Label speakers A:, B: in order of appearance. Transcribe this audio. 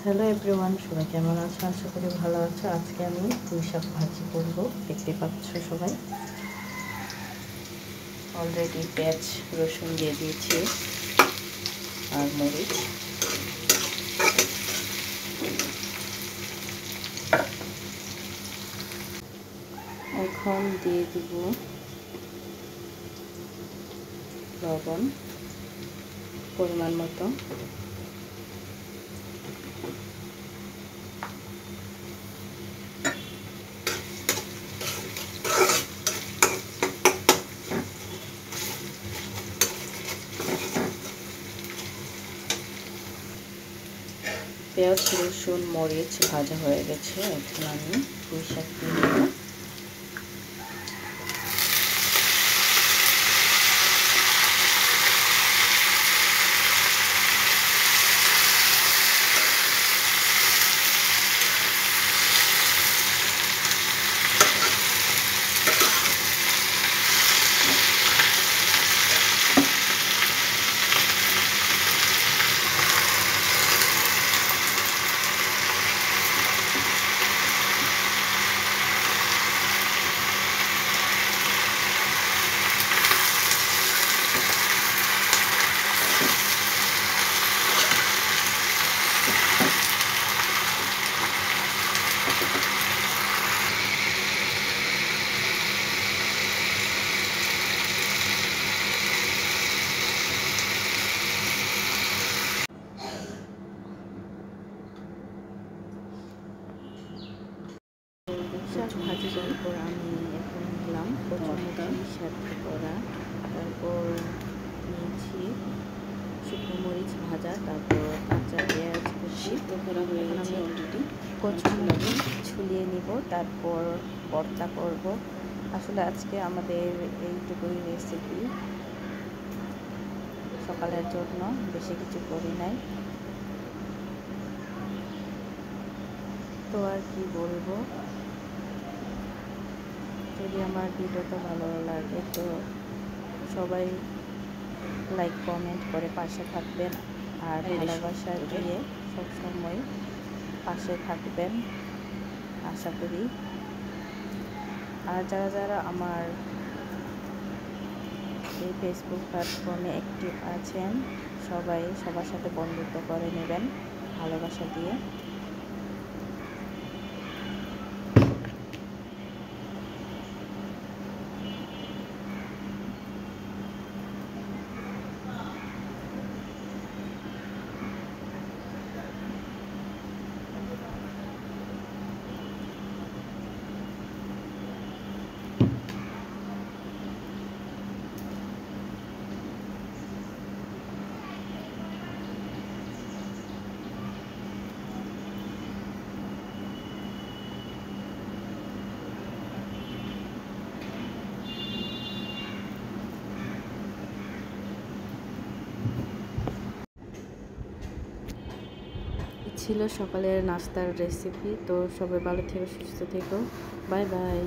A: Hello everyone, সবাই কেমন আছো? আশা করি ভালো আছো। আজকে আমি পুঁই শাক ভাজি করব। দেখতে পাচ্ছ সবাই। অলরেডি পেঁয়াজ রসুন দিয়ে দিয়েছি আর মরিচ। এখন দিয়ে দিব লবণ পরিমাণ মতো, পেঁয়াজ রসুন মরিচ ভাজা হয়ে গেছে। এখন আমি পুঁই শাক দিয়ে দেব। শাক ভাজি করার পর আমি এখন নিলাম কচুমুখী সেদ্ধ করা, তারপর নিয়েছি শুকনো মরিচ ভাজা, তারপর কাঁচা পেঁয়াজ সিদ্ধ করা হয়ে গেছে অলরেডি। কচুমুখী ছুলিয়ে নিব, তারপর ভর্তা করব। আসলে আজকে আমাদের এইটুকুই রেসিপি, সকালের জন্য বেশি কিছু করি নাই। তো আর কি বলবো, যদি আমার ভিডিওটা ভালো লাগে তো সবাই লাইক কমেন্ট করে পাশে থাকবেন, আর ভালোবাসা দিয়ে সবসময় পাশে থাকবেন আশা করি। আর যারা যারা আমার এই ফেসবুক প্ল্যাটফর্মে অ্যাক্টিভ আছেন সবাই সবার সাথে বন্ধুত্ব করে নেবেন ভালোবাসা দিয়ে। ছিল সকালের নাস্তার রেসিপি। তো সবাই ভালো থেকো, সুস্থ থেকো, বাই বাই।